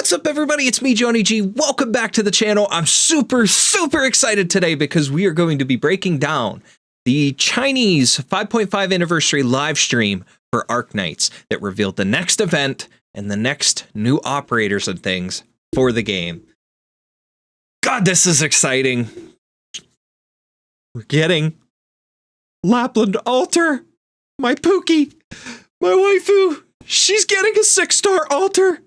What's up, everybody? It's me, Johnny G. Welcome back to the channel. I'm super excited today because we are going to be breaking down the Chinese 5.5 anniversary live stream for Arknights that revealed the next event and the next new operators and things for the game. God, this is exciting. We're getting Lappland altar. My Pookie, my waifu, she's getting a 6-star altar.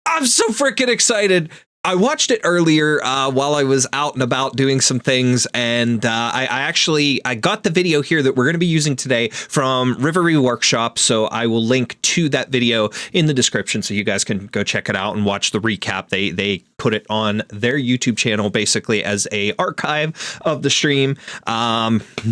I'm so freaking excited. I watched it earlier while I was out and about doing some things, and I got the video here that we're going to be using today from Rivery Workshop, so I will link to that video in the description so you guys can go check it out and watch the recap. They put it on their YouTube channel basically as a archive of the stream.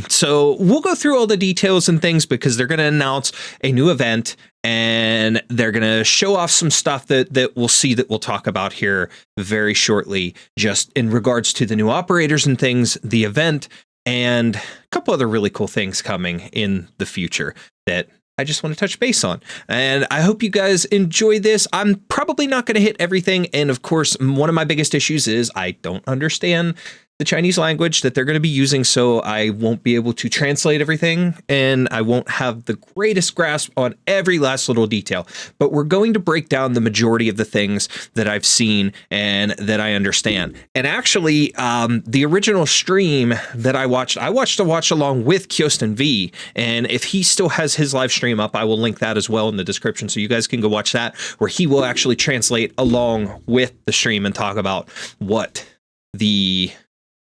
So we'll go through all the details and things because they're going to announce a new event and they're going to show off some stuff that we'll see that we'll talk about here very shortly, just in regards to the new operators and things, the event, and a couple other really cool things coming in the future that I just want to touch base on. And I hope you guys enjoy this. I'm probably not going to hit everything. And of course, one of my biggest issues is I don't understand the Chinese language that they're going to be using, so I won't be able to translate everything, and I won't have the greatest grasp on every last little detail. But we're going to break down the majority of the things that I've seen and that I understand. And actually, the original stream that I watched a watch along with Kyostin V, and if he still has his live stream up, I will link that as well in the description, so you guys can go watch that, where he will actually translate along with the stream and talk about what the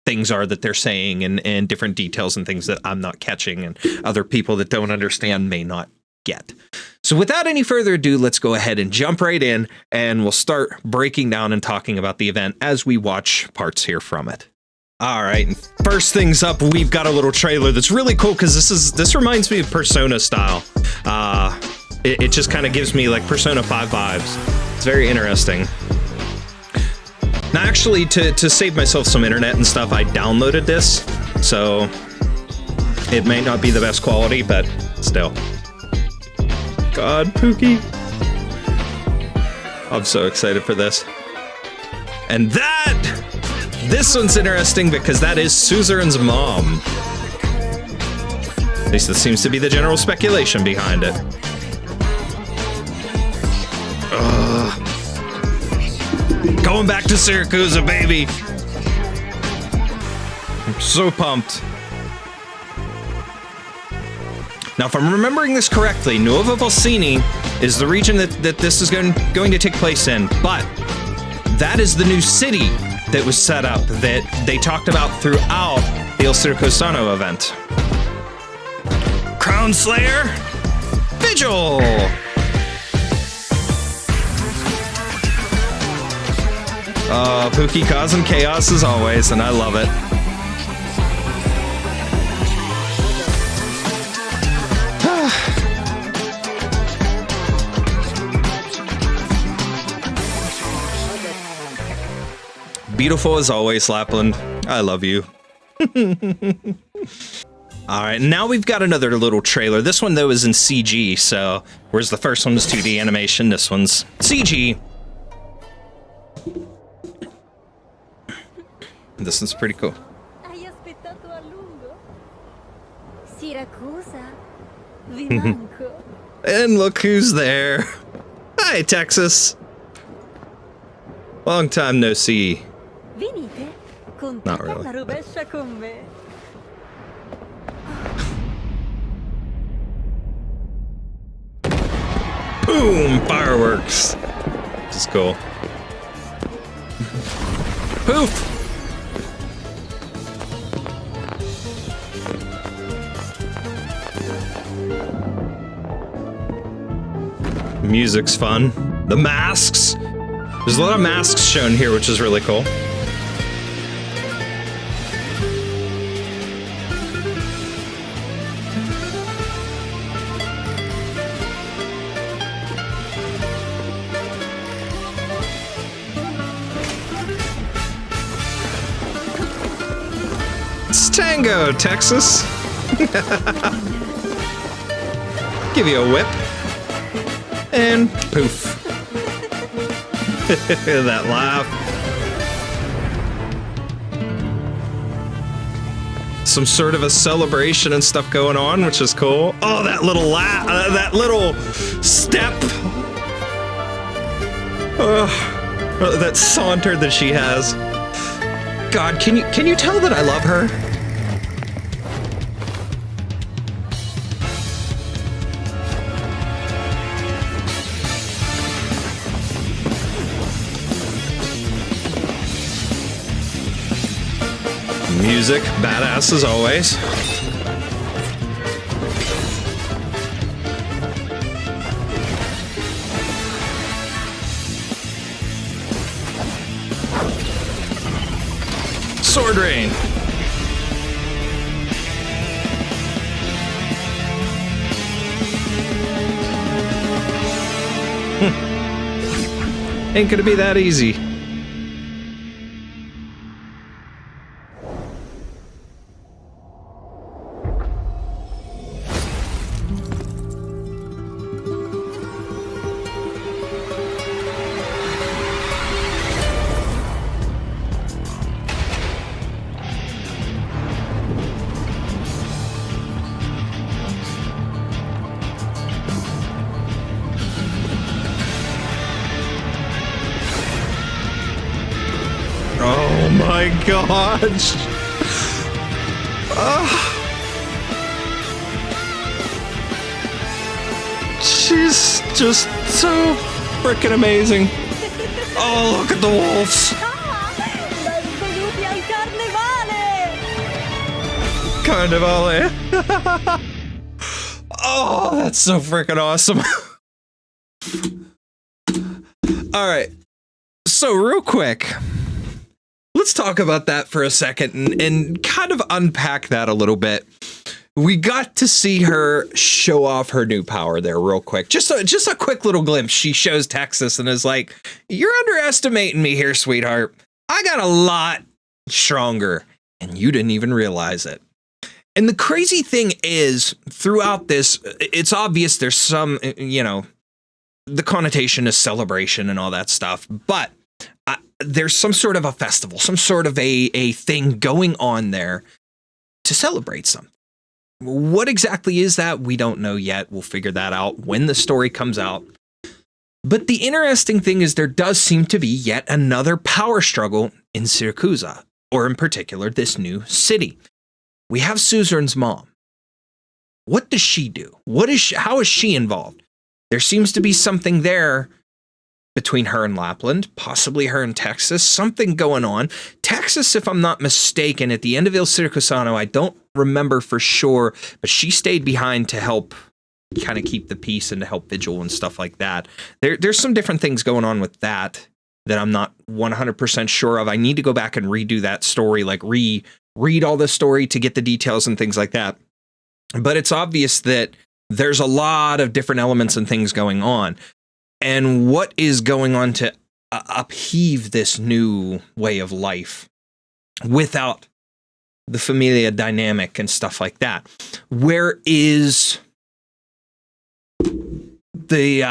things are that they're saying and different details and things that I'm not catching and other people that don't understand may not get. So without any further ado, let's go ahead and jump right in and we'll start breaking down and talking about the event as we watch parts here from it. All right, first things up, we've got a little trailer that's really cool because this reminds me of Persona style. It just kind of gives me like Persona 5 vibes. It's very interesting. Now, actually, to save myself some internet and stuff, I downloaded this, so it may not be the best quality, but still. God, Pookie. I'm so excited for this. And this one's interesting because that is Suzerain's mom. At least this seems to be the general speculation behind it. Going back to Siracusa, baby! I'm so pumped. Now, if I'm remembering this correctly, Nuova Volsini is the region that this is going to take place in, but that is the new city that was set up that they talked about throughout the Il Siracusano event. Crown Slayer, Vigil! Pookie causing chaos as always, and I love it. Beautiful as always, Lappland. I love you. All right, now we've got another little trailer. This one, though, is in CG, so whereas the first one was 2D animation, this one's CG. This one's pretty cool. Siracusa, and look who's there. Hi, Texas. Long time no see. Not really. Boom! Fireworks. This is cool. Poof! Music's fun. The masks. There's a lot of masks shown here, which is really cool. It's Tango, Texas. Give you a whip. And poof. That laugh. Some sort of a celebration and stuff going on, which is cool. Oh, that little laugh, that little step. That saunter that she has. God, can you tell that I love her? Music, badass as always. Sword rain. Ain't gonna be that easy. Oh my gosh! She's just so freaking amazing. Oh, look at the wolves! Carnivale! Oh, that's so freaking awesome. Alright, so real quick, let's talk about that for a second and kind of unpack that a little bit. We got to see her show off her new power there real quick. Just a quick little glimpse. She shows Texas and is like, "You're underestimating me here, sweetheart. I got a lot stronger and you didn't even realize it." And the crazy thing is, throughout this, it's obvious there's some, the connotation is celebration and all that stuff, but there's some sort of a festival, some sort of a thing going on there to celebrate something. What exactly is that? We don't know yet. We'll figure that out when the story comes out. But the interesting thing is there does seem to be yet another power struggle in Siracusa, or in particular, this new city. We have Suzerain's mom. What does she do? How is she involved? There seems to be something there between her and Lappland, possibly her and Texas, something going on. Texas, if I'm not mistaken, at the end of Il Siracusano, I don't remember for sure, but she stayed behind to help kind of keep the peace and to help vigil and stuff like that. There's some different things going on with that I'm not 100% sure of. I need to go back and redo that story, like read all the story to get the details and things like that. But it's obvious that there's a lot of different elements and things going on. And what is going on to upheave this new way of life without the familia dynamic and stuff like that? Where is the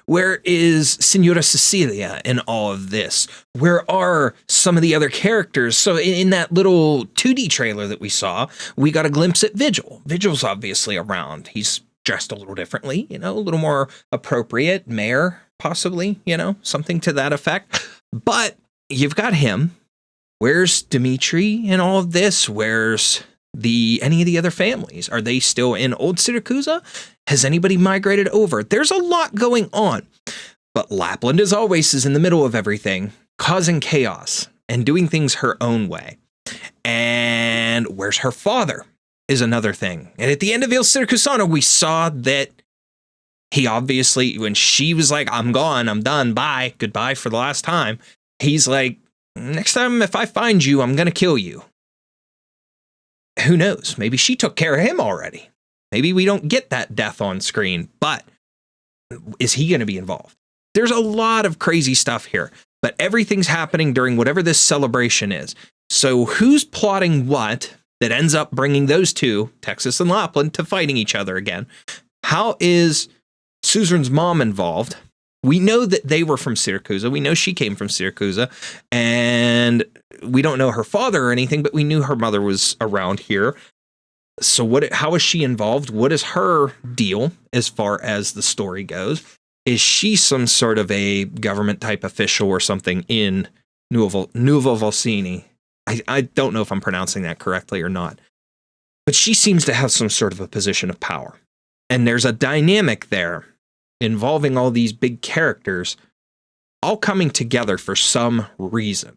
where is Senora Cecilia in all of this? Where are some of the other characters? So in that little 2D trailer that we saw, we got a glimpse at Vigil. Vigil's obviously around. He's dressed a little differently, a little more appropriate. Mayor, possibly, something to that effect. But you've got him. Where's Dimitri in all of this? Where's any of the other families? Are they still in Old Siracusa? Has anybody migrated over? There's a lot going on. But Lappland, as always, is in the middle of everything, causing chaos and doing things her own way. And where's her father is another thing. And at the end of Il Siracusano, we saw that he obviously, when she was like, "I'm gone, I'm done, bye, goodbye for the last time," he's like, "Next time if I find you, I'm going to kill you." Who knows? Maybe she took care of him already. Maybe we don't get that death on screen, but is he going to be involved? There's a lot of crazy stuff here, but everything's happening during whatever this celebration is. So who's plotting what that ends up bringing those two, Texas and Lappland, to fighting each other again? How is Suzerain's mom involved? We know that they were from Siracusa. We know she came from Siracusa, and we don't know her father or anything, but we knew her mother was around here. So how is she involved? What is her deal as far as the story goes? Is she some sort of a government type official or something in Nuova Volsini? I don't know if I'm pronouncing that correctly or not, but she seems to have some sort of a position of power. And there's a dynamic there involving all these big characters all coming together for some reason.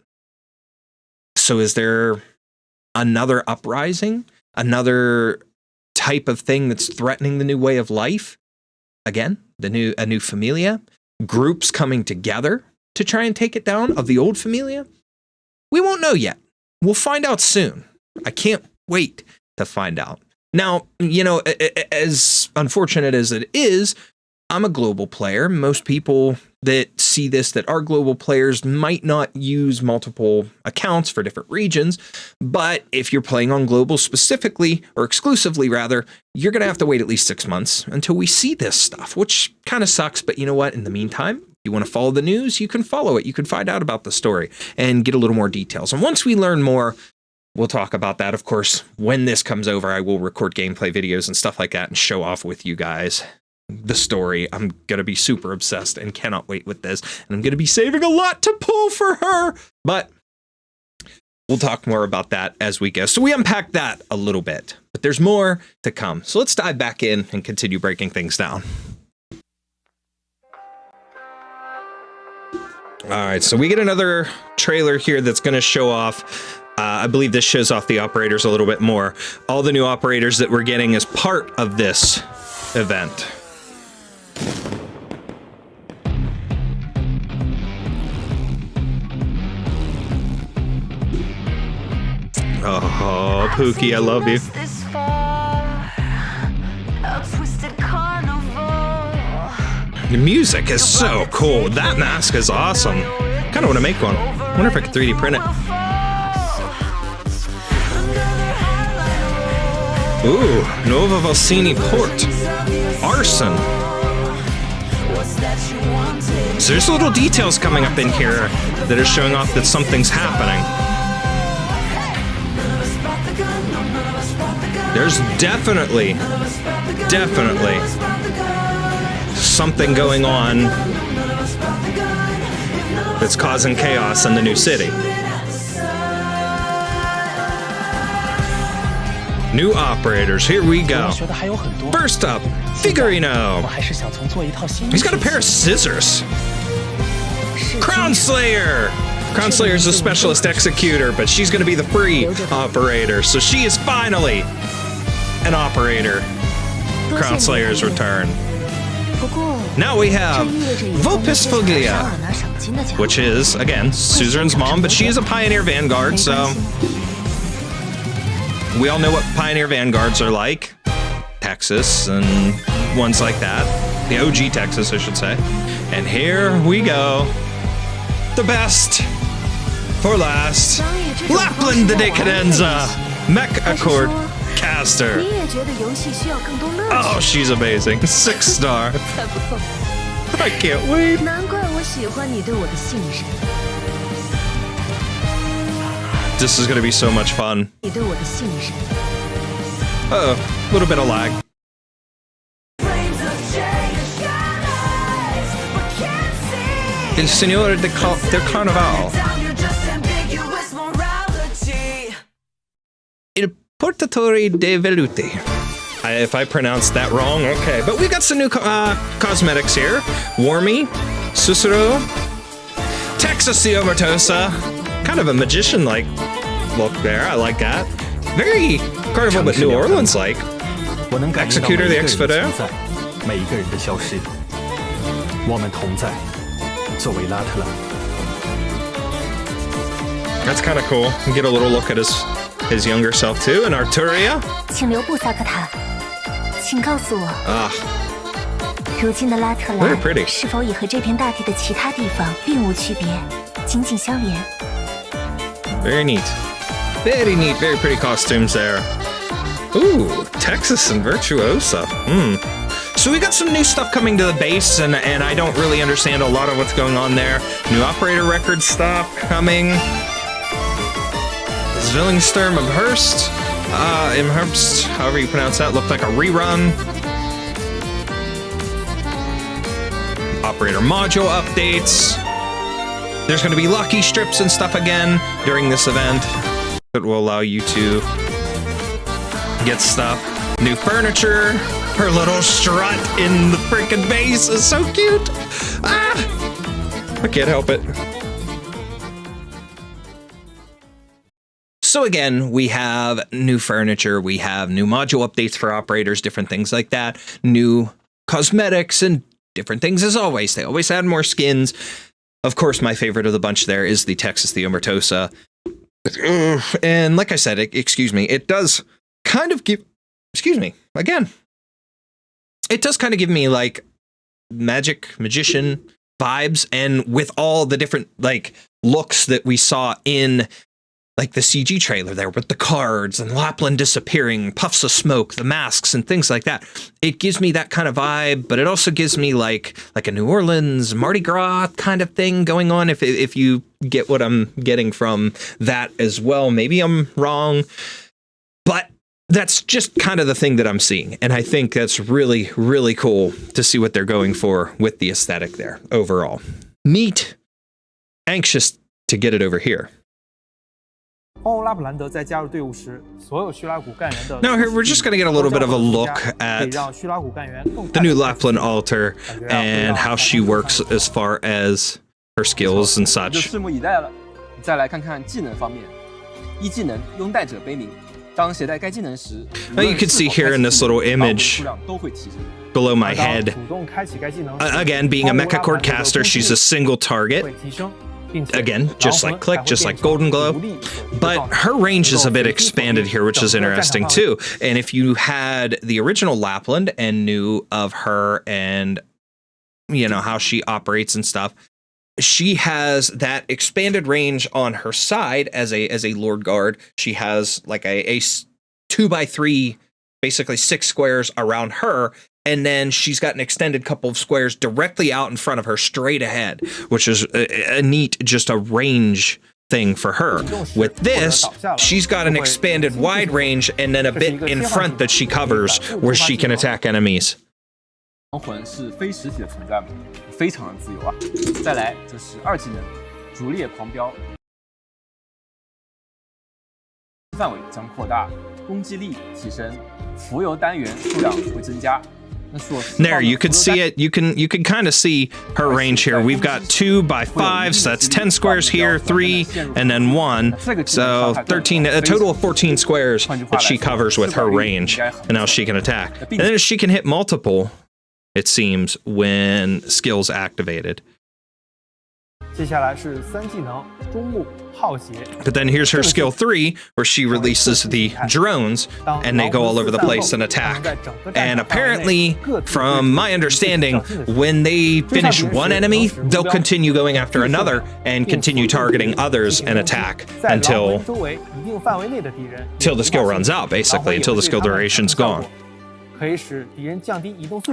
So is there another uprising? Another type of thing that's threatening the new way of life? Again, a new familia? Groups coming together to try and take it down of the old familia? We won't know yet. We'll find out soon. I can't wait to find out. Now, you know, as unfortunate as it is, I'm a global player. Most people that see this that are global players might not use multiple accounts for different regions. But if you're playing on global specifically, or exclusively rather, you're going to have to wait at least 6 months until we see this stuff, which kind of sucks. But you know what? In the meantime, you want to follow the news, you can follow it. You can find out about the story and get a little more details. And once we learn more, we'll talk about that. Of course, when this comes over, I will record gameplay videos and stuff like that and show off with you guys the story. I'm going to be super obsessed and cannot wait with this. And I'm going to be saving a lot to pull for her. But we'll talk more about that as we go. So we unpacked that a little bit, but there's more to come. So let's dive back in and continue breaking things down. All right, so we get another trailer here that's going to show off. I believe this shows off the operators a little bit more. All the new operators that we're getting as part of this event. Oh, Pookie, I love you. The music is so cool. That mask is awesome. Kind of want to make one. Wonder if I could 3D print it. Ooh, Nuova Volsini Port. Arson. So there's little details coming up in here that are showing off that something's happening. There's definitely something going on that's causing chaos in the new city. New operators, here we go. First up, Figurino. He's got a pair of scissors. Crown Slayer. Crown Slayer is a specialist executor, but she's going to be the free operator. So she is finally an operator. Crown Slayer's return. Now we have Vulpes Foglia, which is, again, Suzerain's mom, but she is a Pioneer Vanguard, so we all know what Pioneer Vanguards are like. Texas and ones like that. The OG Texas, I should say. And here we go. The best for last. Lappland the Decadenza. Mech Accord Caster. Oh, she's amazing. 6-star. I can't wait. This is going to be so much fun. Uh-oh, a little bit of lag. El Señor del Carnaval. Il Portatore de Velute. If I pronounced that wrong, okay. But we got some new cosmetics here. Warmy, Cicero, Texas the Omertosa. Kind of a magician-like look there. I like that. Very Carnival, but New Orleans-like. Executor the Expediter. That's kind of cool. You get a little look at his younger self too. And Arturia. Very pretty. Very neat. Very neat. Very pretty costumes there. Ooh, Texas and Virtuosa. So we got some new stuff coming to the base, and I don't really understand a lot of what's going on there. New operator record stuff coming. Zwillingssturm Imhurst, however you pronounce that, looked like a rerun. Operator module updates. There's going to be lucky strips and stuff again during this event that will allow you to get stuff. New furniture. Her little strut in the freaking base is so cute. Ah! I can't help it. So again, we have new furniture, we have new module updates for operators, different things like that, new cosmetics and different things as always. They always add more skins. Of course, my favorite of the bunch there is the Texas, the Omertosa. And like I said, excuse me, it does kind of give, excuse me, again, it does kind of give me like magician vibes, and with all the different like looks that we saw in like the CG trailer there with the cards and Lappland disappearing, puffs of smoke, the masks and things like that. It gives me that kind of vibe, but it also gives me like a New Orleans Mardi Gras kind of thing going on. If you get what I'm getting from that as well, maybe I'm wrong, but that's just kind of the thing that I'm seeing. And I think that's really, really cool to see what they're going for with the aesthetic there overall. Neat. Anxious to get it over here. Now here we're just going to get a little bit of a look at the new Lappland altar and how she works as far as her skills and such. Now you can see here in this little image below my head, again, being a mecha cord caster, she's a single target. Again, just like Click, just like Golden Glow, but her range is a bit expanded here, which is interesting too. And if you had the original Lappland and knew of her and, you know, how she operates and stuff, she has that expanded range on her side as a Lord Guard. She has like a 2x3, basically 6 squares around her. And then she's got an extended couple of squares directly out in front of her, straight ahead, which is a neat, just a range thing for her. With this, she's got an expanded wide range and then a bit in front that she covers where she can attack enemies. There, you could see it. You can kind of see her range here. We've got 2x5, so that's 10 squares here, 3, and then 1. So 13, a total of 14 squares that she covers with her range. And now she can attack. And then she can hit multiple, it seems, when skills activated. But then here's her skill 3, where she releases the drones, and they go all over the place and attack. And apparently, from my understanding, when they finish one enemy, they'll continue going after another and continue targeting others and attack until the skill runs out, basically, until the skill duration's gone.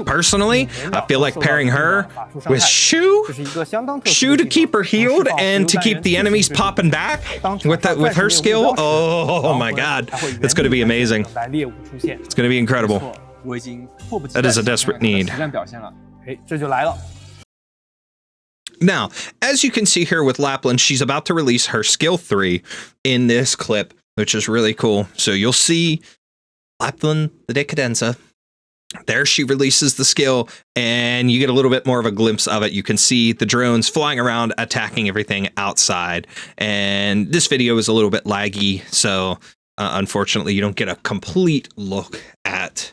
Personally, I feel like pairing her with Shu to keep her healed and to keep the enemies popping back with her skill. Oh my god, it's going to be amazing. It's going to be incredible. That is a desperate need. Now, as you can see here with Lappland, she's about to release her skill 3 in this clip, which is really cool. So you'll see Lappland, the Decadenza. There she releases the skill, and you get a little bit more of a glimpse of it. You can see the drones flying around, attacking everything outside. And this video is a little bit laggy, so unfortunately you don't get a complete look at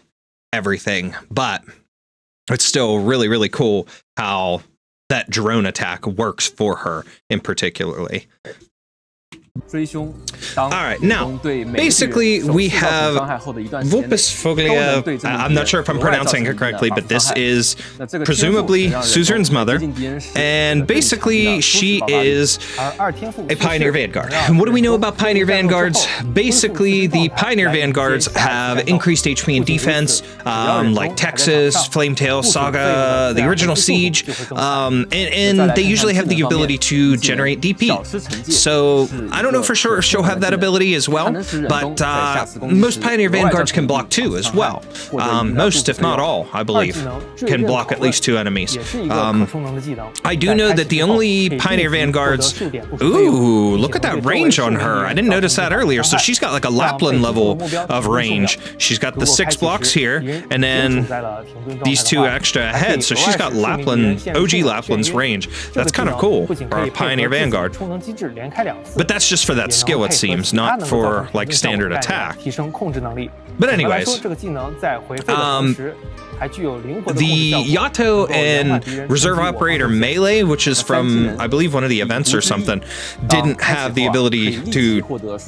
everything. But it's still really, really cool how that drone attack works for her in particularly. All right, now, basically, we have Vulpes Foglia. I'm not sure if I'm pronouncing it correctly, but this is presumably Suzerain's mother, and basically, she is a Pioneer Vanguard. And what do we know about Pioneer Vanguards? Basically, the Pioneer Vanguards have increased HP and defense, like Texas, Flametail, Saga, the original Siege, and they usually have the ability to generate DP. So, I don't know for sure if she'll have that ability as well, but most Pioneer Vanguards can block 2 as well. Most, if not all, I believe, can block at least 2 enemies. I do know that the only Pioneer Vanguards... Ooh, look at that range on her. I didn't notice that earlier. So she's got like a Lappland level of range. She's got the 6 blocks here, and then these 2 extra ahead. So she's got Lappland, OG Lappland's range. That's kind of cool for a Pioneer Vanguard. But that's just for that skill, it seems, not for like standard attack. But anyways, the Yato and Reserve Operator Melee, which is from, I believe, one of the events or something, didn't have the ability to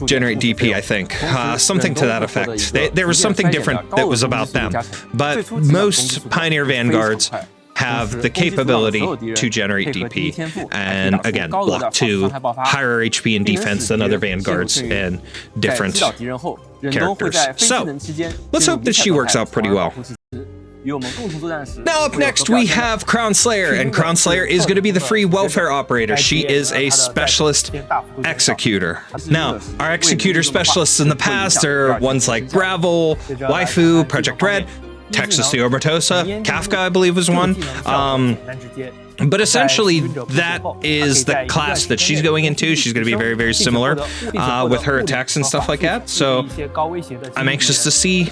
generate DP, I think. Something to that effect. There was something different that was about them. But most Pioneer Vanguards have the capability to generate DP, and again, block 2, higher HP and defense than other Vanguards, and different characters. So, let's hope that she works out pretty well. Now up next we have Crown Slayer, and Crown Slayer is going to be the free welfare operator. She is a specialist executor. Now, our executor specialists in the past are ones like Gravel, Waifu, Project Red, Texas the Omertosa, Kafka I believe was one. But essentially, that is the class that she's going into. She's going to be very, very similar with her attacks and stuff like that. So I'm anxious to see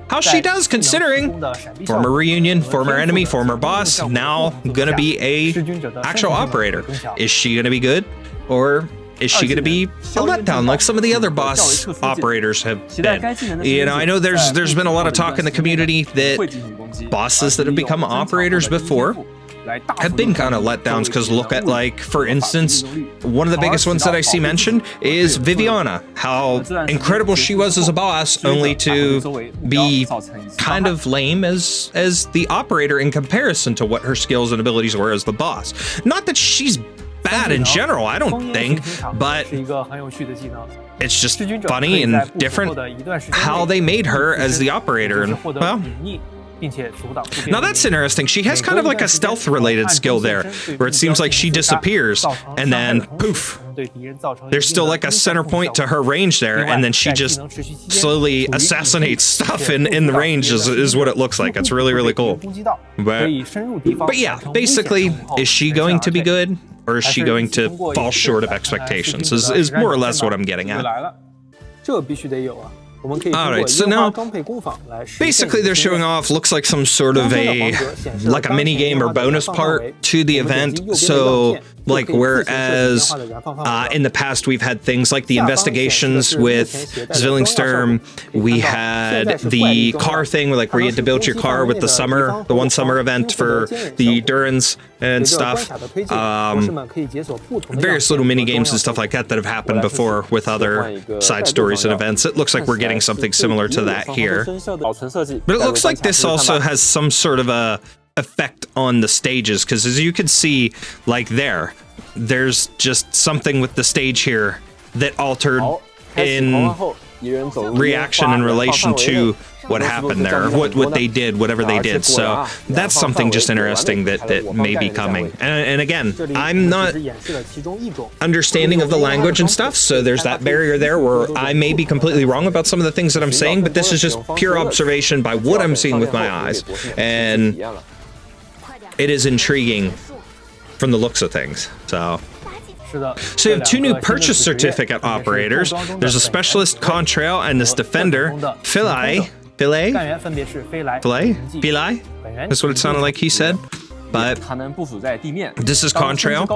how she does, considering former reunion, former enemy, former boss, now going to be a actual operator. Is she going to be good, or is she going to be a letdown like some of the other boss operators have been? You know, I know there's been a lot of talk in the community that bosses that have become operators before have been kind of letdowns, because look at, like, for instance, one of the biggest ones that I see mentioned is Viviana. How incredible she was as a boss, only to be kind of lame as the operator in comparison to what her skills and abilities were as the boss. Not that she's bad in general, I don't think, but it's just funny and different how they made her as the operator. And, well, now that's interesting. She has kind of like a stealth related skill there, where it seems like she disappears and then poof, there's still like a center point to her range there, and then she just slowly assassinates stuff in the range is what it looks like. It's really, really cool. But yeah, basically, is she going to be good, or is she going to fall short of expectations is more or less what I'm getting at. Alright, so now, basically they're showing off, looks like some sort of like a mini game or bonus part to the event. So, like, whereas in the past we've had things like the investigations with Zwillingssturm, we had the car thing where you had to build your car with the one summer event for the Durans and stuff. Various little mini games and stuff like that have happened before with other side stories and events. It looks like we're getting something similar to that here. But it looks like this also has some sort of a effect on the stages, because as you can see, like there's just something with the stage here that altered in reaction in relation to what happened there, what they did, whatever they did. So that's something just interesting that may be coming. And again, I'm not understanding of the language and stuff, so there's that barrier there where I may be completely wrong about some of the things that I'm saying, but this is just pure observation by what I'm seeing with my eyes. And it is intriguing from the looks of things. So you have 2 new purchase certificate operators. There's a specialist Contrail and this defender, Philae? That's what it sounded like he said. But this is Contrail.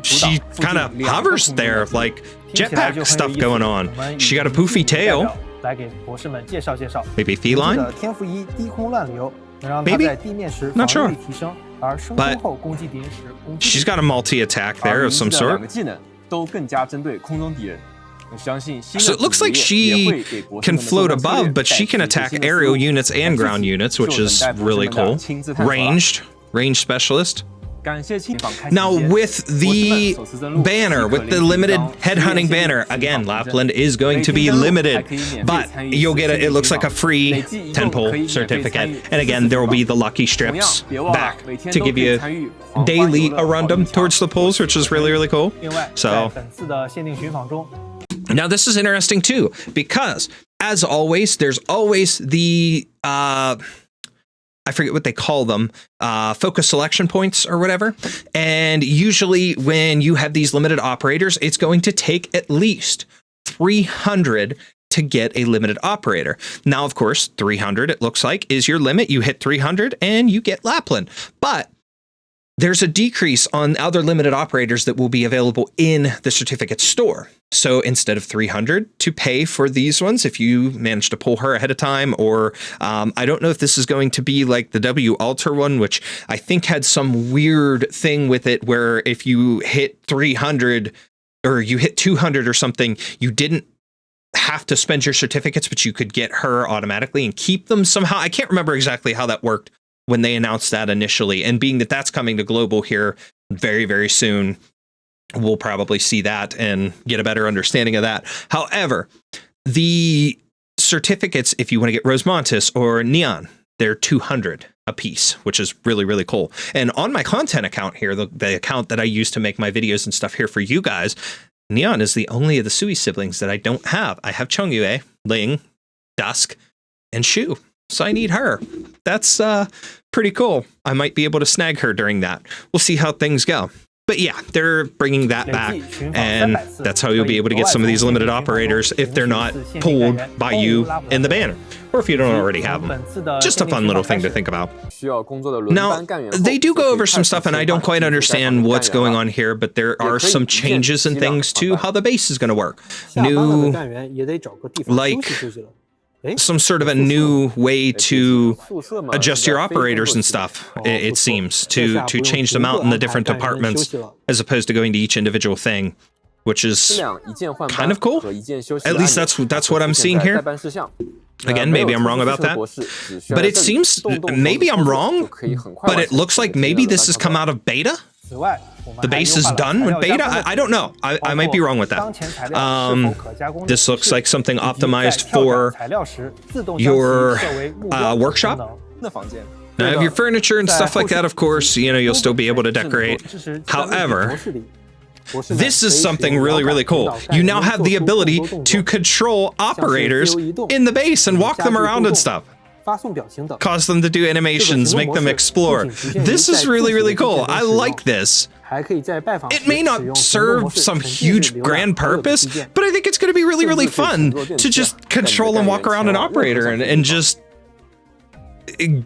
She kind of hovers there, like jetpack stuff going on. She got a poofy tail. Maybe feline? Maybe? Not sure. But she's got a multi-attack there of some sort. 都更加针对空中敌人。 So it looks like she can float above, but she can attack aerial units and ground units, which is really cool. Ranged specialist. Now with the banner, with the limited headhunting banner, again, Lappland is going to be limited, but you'll get it looks like a free 10-pull certificate. And again, there will be the lucky strips back to give you daily arundum towards the pulls, which is really, really cool. So now this is interesting too, because as always, there's always the I forget what they call them, focus selection points or whatever. And usually when you have these limited operators, it's going to take at least 300 to get a limited operator. Now, of course, 300, it looks like, is your limit. You hit 300 and you get Lappland. But there's a decrease on other limited operators that will be available in the certificate store. So instead of 300 to pay for these ones, if you manage to pull her ahead of time, or I don't know if this is going to be like the W Alter one, which I think had some weird thing with it where if you hit 300 or you hit 200 or something, you didn't have to spend your certificates, but you could get her automatically and keep them somehow. I can't remember exactly how that worked when they announced that initially, and being that that's coming to global here very, very soon, we'll probably see that and get a better understanding of that. However, the certificates, if you want to get Rosemontis or Neon, they're 200 a piece, which is really, really cool. And on my content account here, the account that I use to make my videos and stuff here for you guys, Neon is the only of the Sui siblings that I don't have. I have Chongyue, Ling, Dusk, and Shu. So I need her. That's pretty cool. I might be able to snag her during that. We'll see how things go. But yeah, they're bringing that back, and that's how you'll be able to get some of these limited operators if they're not pulled by you in the banner, or if you don't already have them. Just a fun little thing to think about. Now, they do go over some stuff, and I don't quite understand what's going on here, but there are some changes and things to how the base is going to work. New, like, some sort of a new way to adjust your operators and stuff, it seems, to change them out in the different departments as opposed to going to each individual thing, which is kind of cool. At least that's what I'm seeing here. Again, maybe I'm wrong about that, but it seems, maybe I'm wrong, but it looks like maybe this has come out of beta. The base is done with beta? I don't know. I might be wrong with that. This looks like something optimized for your workshop. Now, if your furniture and stuff like that, of course, you know, you'll still be able to decorate. However, this is something really, really cool. You now have the ability to control operators in the base and walk them around and stuff. Cause them to do animations, make them explore. This is really, really cool. I like this. It may not serve some huge grand purpose, but I think it's going to be really, really fun to just control and walk around an operator and just be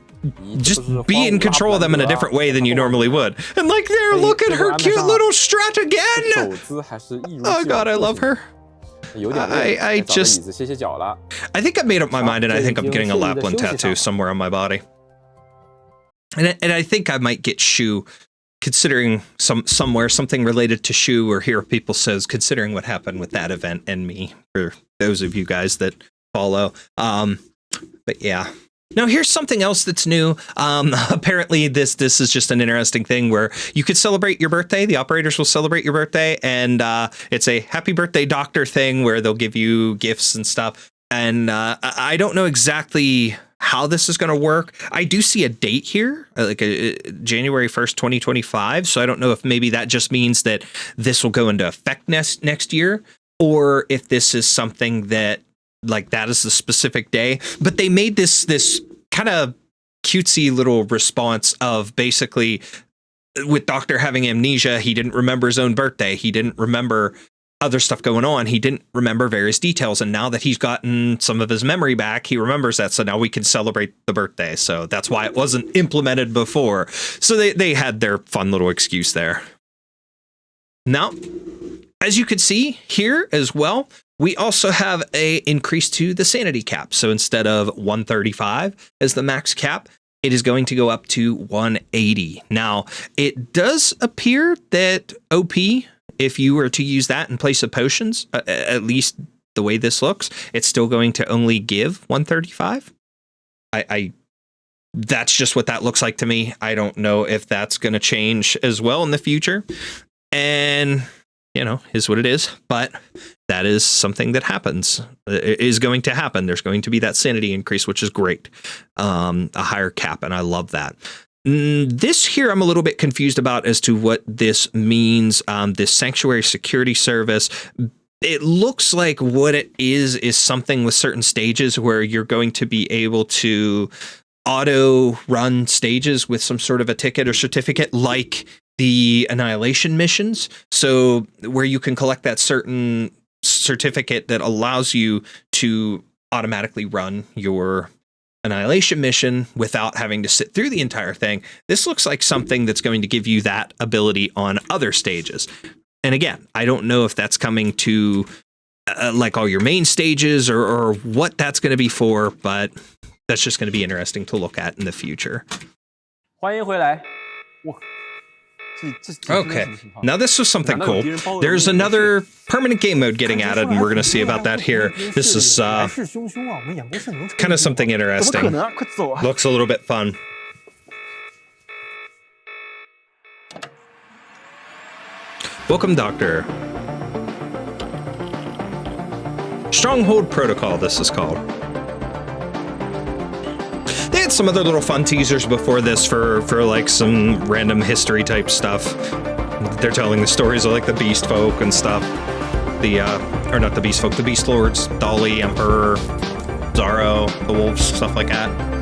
in control of them in a different way than you normally would. And like there, look at her cute little strut again. Oh God, I love her. I think I've made up my mind, and I think I'm getting a Lappland tattoo somewhere on my body. And I think I might get Shu, considering somewhere something related to Shu, or Here People Says, considering what happened with that event and me, for those of you guys that follow. But yeah. Now here's something else that's new. Apparently this is just an interesting thing where you could celebrate your birthday. The operators will celebrate your birthday, and it's a happy birthday doctor thing where they'll give you gifts and stuff. And I don't know exactly how this is going to work. I do see a date here, like January 1st, 2025. So I don't know if maybe that just means that this will go into effect next year, or if this is something that, like, that is the specific day. But they made this kind of cutesy little response of basically, with Doctor having amnesia, he didn't remember his own birthday. He didn't remember other stuff going on. He didn't remember various details. And now that he's gotten some of his memory back, he remembers that. So now we can celebrate the birthday. So that's why it wasn't implemented before. So they had their fun little excuse there. Now, as you can see here as well, we also have a increase to the sanity cap. So instead of 135 as the max cap, it is going to go up to 180. Now, it does appear that OP if you were to use that in place of potions, at least the way this looks, it's still going to only give 135. That's just what that looks like to me. I don't know if that's going to change as well in the future. And, you know, is what it is. But that is something that happens. It is going to happen. There's going to be that sanity increase, which is great. A higher cap, and I love that. This here I'm a little bit confused about as to what this means. This sanctuary security service. It looks like what it is something with certain stages where you're going to be able to auto run stages with some sort of a ticket or certificate, like the Annihilation missions. So where you can collect that certain certificate that allows you to automatically run your Annihilation mission without having to sit through the entire thing. This looks like something that's going to give you that ability on other stages. And again, I don't know if that's coming to like all your main stages or what that's going to be for, but that's just going to be interesting to look at in the future. 欢迎回来。Okay, now this was something cool. There's another permanent game mode getting added, and we're going to see about that here. This is kind of something interesting. Looks a little bit fun. Welcome, Doctor. Stronghold Protocol, this is called. They had some other little fun teasers before this for like some random history type stuff. They're telling the stories of like the Beast Folk and stuff. Or not the Beast Folk, the Beast Lords, Dolly, Emperor, Zaro, the Wolves, stuff like that.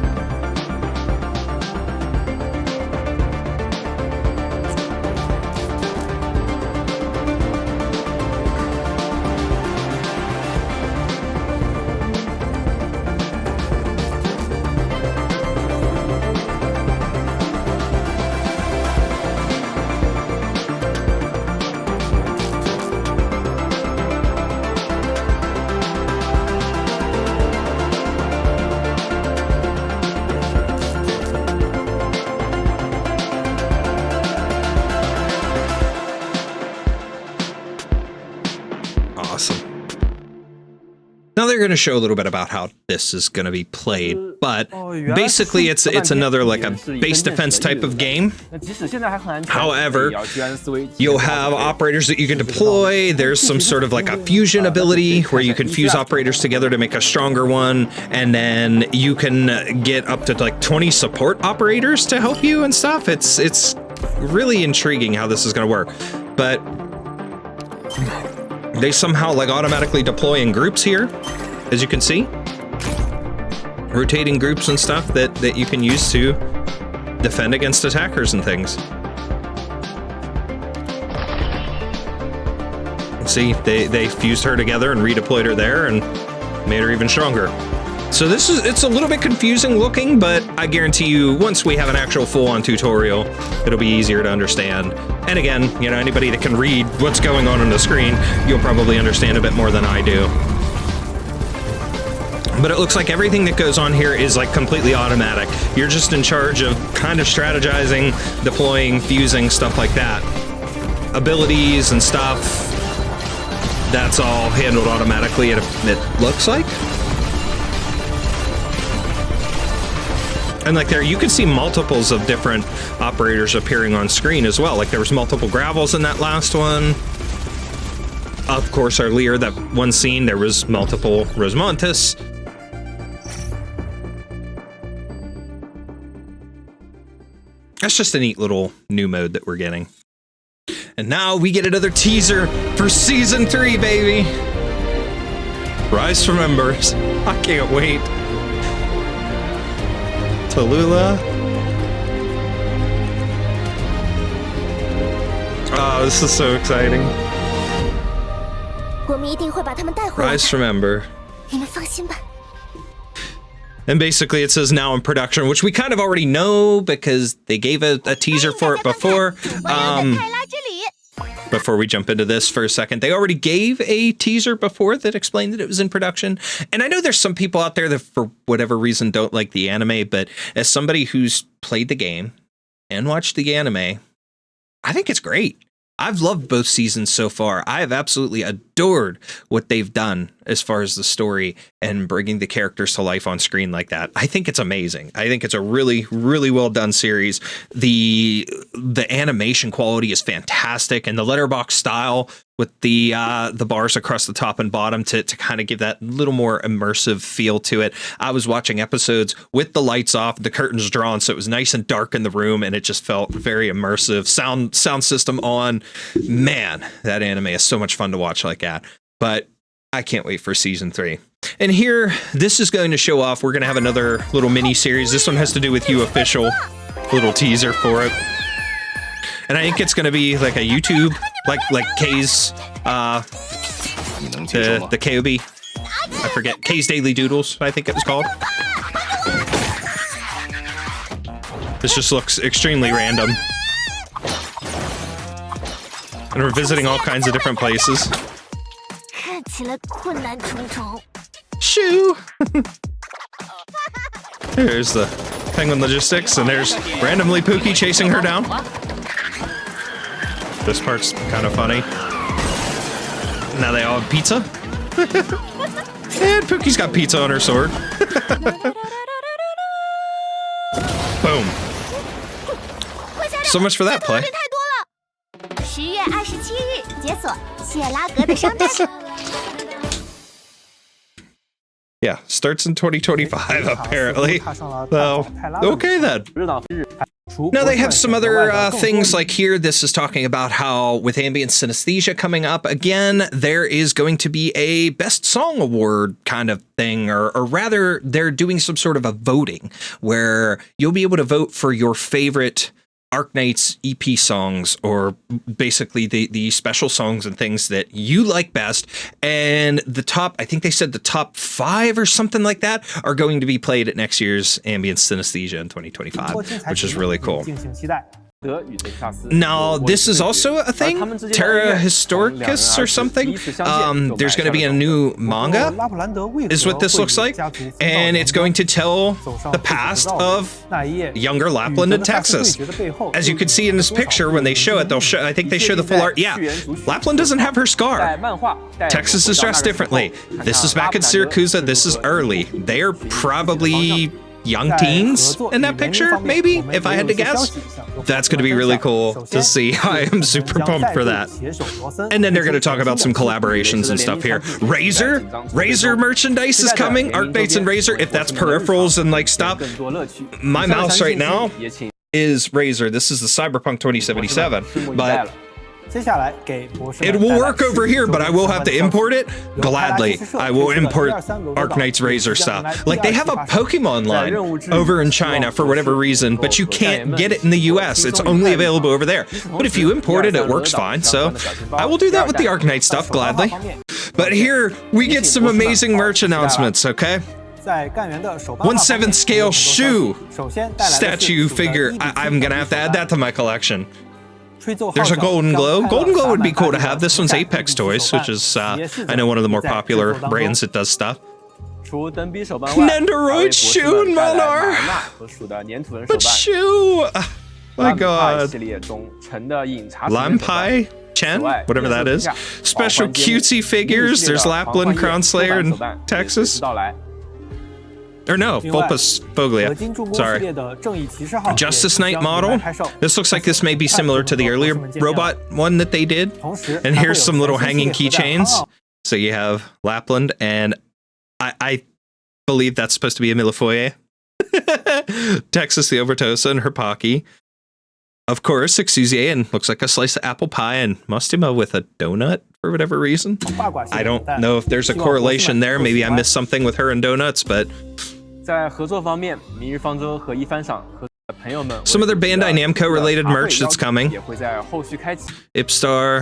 Now they're going to show a little bit about how this is going to be played, but basically it's another like a base defense type of game. However, you'll have operators that you can deploy. There's some sort of like a fusion ability where you can fuse operators together to make a stronger one, and then you can get up to like 20 support operators to help you and stuff. It's really intriguing how this is going to work, but they somehow like automatically deploy in groups here, as you can see. Rotating groups and stuff that you can use to defend against attackers and things. See, they fused her together and redeployed her there and made her even stronger. So it's a little bit confusing looking, but I guarantee you once we have an actual full-on tutorial, it'll be easier to understand. And again, you know, anybody that can read what's going on the screen, you'll probably understand a bit more than I do. But it looks like everything that goes on here is like completely automatic. You're just in charge of kind of strategizing, deploying, fusing, stuff like that. Abilities and stuff, that's all handled automatically, it looks like. And like there, you could see multiples of different operators appearing on screen as well. Like there was multiple Gravels in that last one. Of course, our Lear, that one scene, there was multiple Rosemontis. That's just a neat little new mode that we're getting. And now we get another teaser for Season 3, baby! Rise from Embers. I can't wait. Tallulah. Oh, this is so exciting. Rise from Ember. And basically it says now in production, which we kind of already know because they gave a teaser for it before. Before we jump into this for a second, they already gave a teaser before that explained that it was in production. And I know there's some people out there that for whatever reason don't like the anime, but as somebody who's played the game and watched the anime, I think it's great. I've loved both seasons so far. I have absolutely adored what they've done as far as the story and bringing the characters to life on screen like that. I think it's amazing. I think it's a really, really well done series. The animation quality is fantastic, and the letterbox style with the bars across the top and bottom to kind of give that little more immersive feel to it. I was watching episodes with the lights off, the curtains drawn, so it was nice and dark in the room, and it just felt very immersive. Sound system on. Man, that anime is so much fun to watch like that. But I can't wait for season 3. And here, this is going to show off. We're going to have another little mini series. This one has to do with You Official. Little teaser for it. And I think it's going to be like a YouTube, like K's, the KOB. I forget. K's Daily Doodles, I think it was called. This just looks extremely random. And we're visiting all kinds of different places. Shoo! There's the Penguin Logistics, and there's randomly Pookie chasing her down. This part's kind of funny. Now they all have pizza. And Pookie's got pizza on her sword. Boom. So much for that play. Yeah, starts in 2025 apparently. So, okay then. Now they have some other things like here. This is talking about how with ambient synesthesia coming up again, there is going to be a best song award kind of thing, or rather they're doing some sort of a voting where you'll be able to vote for your favorite Arknights EP songs, or basically the special songs and things that you like best. And the top, I think they said the top 5 or something like that, are going to be played at next year's Ambient Synesthesia in 2025, which is really cool. Now, this is also a thing, Terra Historicus or something. There's going to be a new manga, is what this looks like, and it's going to tell the past of younger Lappland and Texas. As you can see in this picture, when they show it, they'll show, I think they show the full art. Yeah, Lappland doesn't have her scar. Texas is dressed differently. This is back in Siracusa. This is early. They are probably young teens in that picture, maybe, if I had to guess. That's going to be really cool to see. I am super pumped for that. And then they're going to talk about some collaborations and stuff here. Razor merchandise is coming. Arknights and Razor, if that's peripherals and like stuff. My mouse right now is Razor. This is the Cyberpunk 2077, but it will work over here, but I will have to import it gladly. I will import Arknights Razor stuff. Like, they have a Pokemon line over in China for whatever reason, but you can't get it in the US. It's only available over there. But if you import it, it works fine. So I will do that with the Arknight stuff gladly. But here we get some amazing merch announcements, okay? 1/7 scale shoe statue figure. I'm gonna have to add that to my collection. There's a Golden Glow. Golden Glow would be cool to have. This one's Apex Toys, which is, I know, one of the more popular brands that does stuff. Nendoroid Shoe and Malnar! But Shoe! My god. Lampai Chen? Whatever that is. Special cutesy figures. There's Lappland, Crown Slayer, and Texas. Or no, Vulpus Foglia. Sorry. Justice Knight model. This looks like this may be similar to the earlier robot one that they did. And here's some little hanging keychains. So you have Lappland, and I believe that's supposed to be a Millifoye. Texas, the Omertosa, and her Pocky. Of course, Exusier, and looks like a slice of apple pie, and Mustima with a donut for whatever reason. I don't know if there's a correlation there. Maybe I missed something with her and donuts, but some other Bandai Namco related merch that's coming. Ipstar.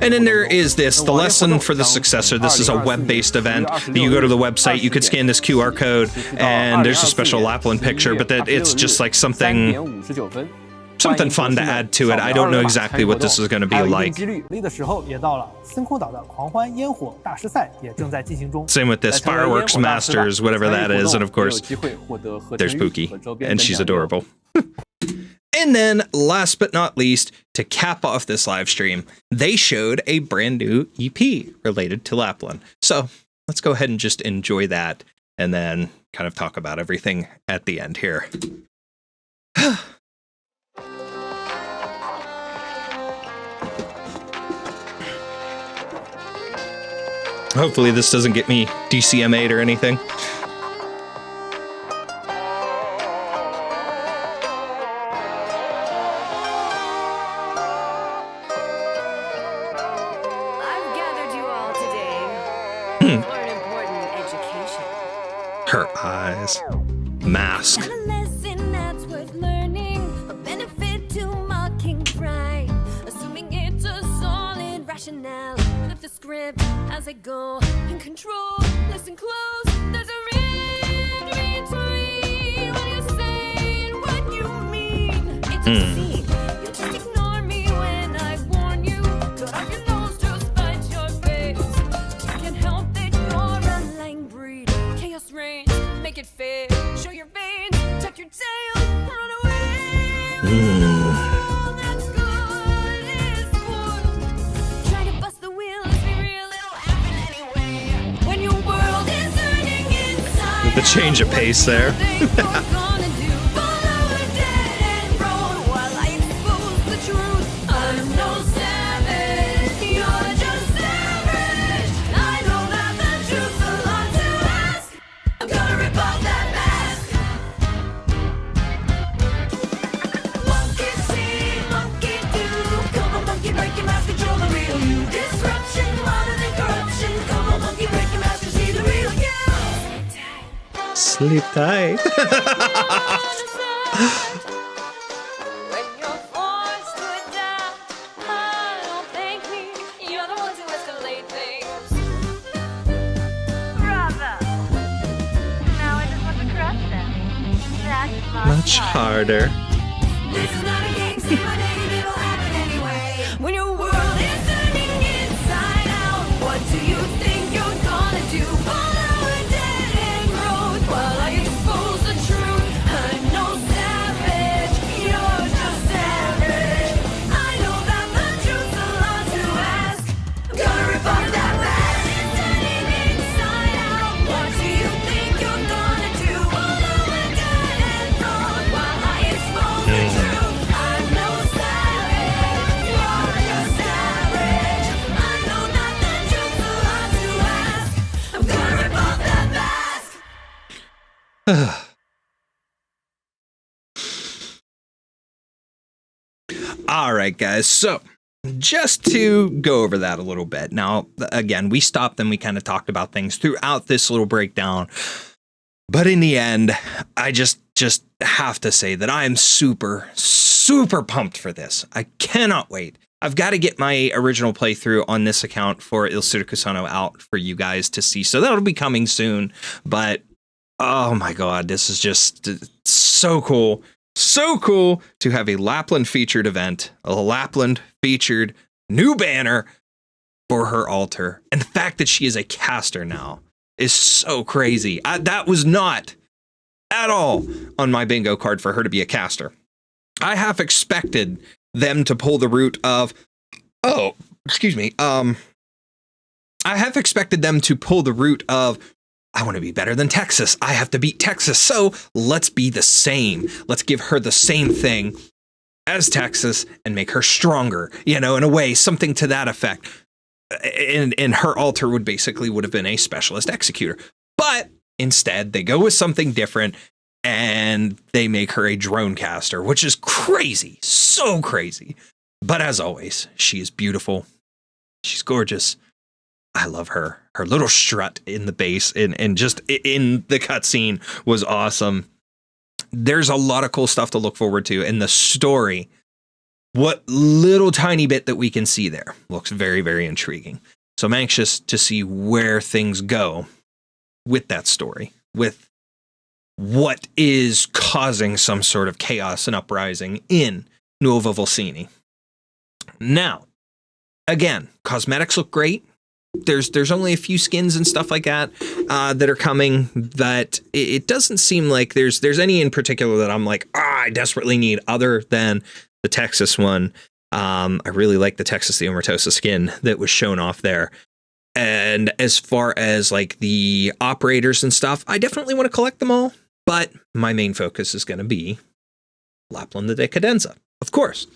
And then there is this, the lesson for the successor. This is a web-based event. You go to the website, you could scan this QR code, and there's a special Lappland picture, but that it's just like something fun to add to it. I don't know exactly what this is going to be like. Same with this, Fireworks Masters, whatever that is, and of course, there's Pookie, and she's adorable. And then last but not least, to cap off this live stream, they showed a brand new EP related to Lappland. So let's go ahead and just enjoy that and then kind of talk about everything at the end here. Hopefully this doesn't get me DCMA'd or anything. Her eyes. Mask. And a lesson that's worth learning, a benefit to mocking pride, assuming it's a solid rationale. Flip the script as I go in control. Listen close, there's a ring between what you're saying, what you mean. It's a scene. You just ignore me when I warn you. Cut off your nose to spite your face. You can't help it, you're a lying breed. Chaos reigns. Make it fair, show your veins, tuck your tail, run away. All that's good is spoiled. Try to bust the wheel, let's be real, it'll happen anyway. When your world is turning inside With the change of pace there. Sleep tight. When you're forced to adapt, don't thank me. You're the ones who escalate things. Bravo! Now I just want to crush them. That's Much harder. This is not a game, say my name, it'll happen anyway. When your world is turning inside out, what do you think you're gonna do? Follow a dead-end road while I expose the truth. I'm no savage, you're just savage. I know that the truth's a lot to ask. I'm gonna rip off that mask. It's turning inside out. What do you think you're gonna do? Follow a dead-end road while I expose the truth. I'm no savage, you're just savage. I know that the truth's a lot to ask. I'm gonna rip off that mask. All right, guys. So just to go over that a little bit. Now, again, we stopped and we kind of talked about things throughout this little breakdown. But in the end, I just have to say that I am super, super pumped for this. I cannot wait. I've got to get my original playthrough on this account for Il Siracusa out for you guys to see. So that'll be coming soon. But oh my God, this is just so cool. So cool to have a Lappland featured event, a Lappland featured new banner for her altar. And the fact that she is a caster now is so crazy. That was not at all on my bingo card for her to be a caster. I half expected them to pull the route of, I half expected them to pull the route of, I want to be better than Texas. I have to beat Texas. So let's be the same. Let's give her the same thing as Texas and make her stronger, in a way, something to that effect. And her altar would have been a specialist executor. But instead, they go with something different and they make her a drone caster, which is crazy. So crazy. But as always, she is beautiful. She's gorgeous. I love her. Her little strut in the base and just in the cutscene was awesome. There's a lot of cool stuff to look forward to in the story. What little tiny bit that we can see there looks very, very intriguing. So I'm anxious to see where things go with that story, with what is causing some sort of chaos and uprising in Nuova Volsini. Now, again, cosmetics look great. There's only a few skins and stuff like that that are coming, that it doesn't seem like there's any in particular that I'm like, I desperately need, other than the Texas one. I really like the Texas, the Omertosa skin that was shown off there. And as far as like the operators and stuff, I definitely want to collect them all. But my main focus is going to be Lappland the Decadenza, of course.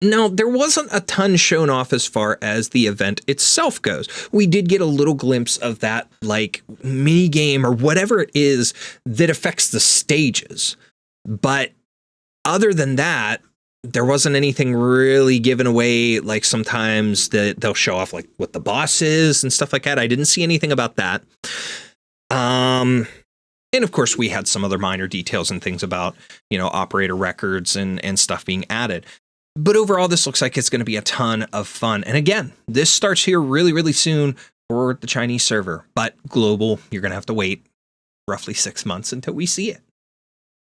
Now, there wasn't a ton shown off as far as the event itself goes. We did get a little glimpse of that, like, mini game or whatever it is that affects the stages. But other than that, there wasn't anything really given away. Like, sometimes they'll show off like what the boss is and stuff like that. I didn't see anything about that. And of course, we had some other minor details and things about, operator records and stuff being added. But overall, this looks like it's going to be a ton of fun. And again, this starts here really, really soon for the Chinese server. But global, you're going to have to wait roughly 6 months until we see it.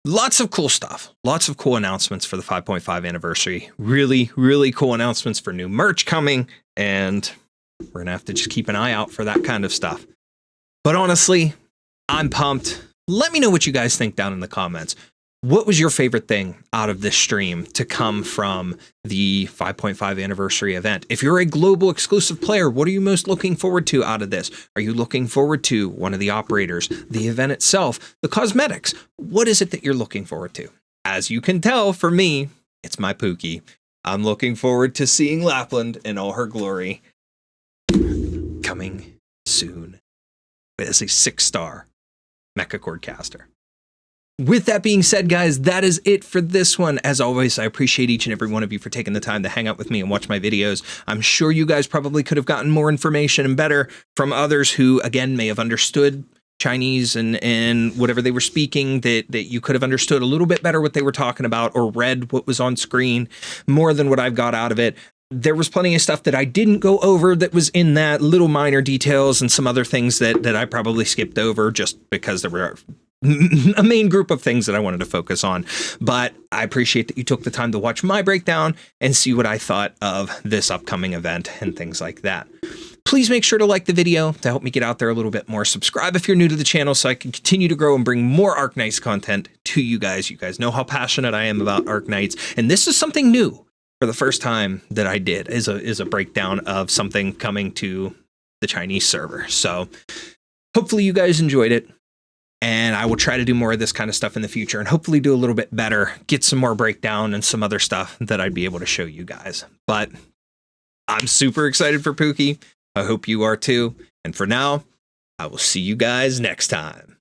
Lots of cool stuff. Lots of cool announcements for the 5.5 anniversary. Really, really cool announcements for new merch coming. And we're going to have to just keep an eye out for that kind of stuff. But honestly, I'm pumped. Let me know what you guys think down in the comments. What was your favorite thing out of this stream to come from the 5.5 anniversary event? If you're a global exclusive player, what are you most looking forward to out of this? Are you looking forward to one of the operators, the event itself, the cosmetics? What is it that you're looking forward to? As you can tell, for me, it's my Pookie. I'm looking forward to seeing Lappland in all her glory. Coming soon as a 6-star mecha cordcaster. With that being said, guys, that is it for this one. As always, I appreciate each and every one of you for taking the time to hang out with me and watch my videos. I'm sure you guys probably could have gotten more information and better from others who, again, may have understood Chinese and whatever they were speaking, that you could have understood a little bit better what they were talking about, or read what was on screen more than what I've got out of it. There was plenty of stuff that I didn't go over that was in that, little minor details and some other things that I probably skipped over just because there were a main group of things that I wanted to focus on. But I appreciate that you took the time to watch my breakdown and see what I thought of this upcoming event and things like that. Please make sure to like the video to help me get out there a little bit more. Subscribe if you're new to the channel so I can continue to grow and bring more Arknights content to you guys. You guys know how passionate I am about Arknights, and this is something new for the first time that I did is a breakdown of something coming to the Chinese server. So hopefully you guys enjoyed it. And I will try to do more of this kind of stuff in the future and hopefully do a little bit better, get some more breakdown and some other stuff that I'd be able to show you guys. But I'm super excited for Pookie. I hope you are too. And for now, I will see you guys next time.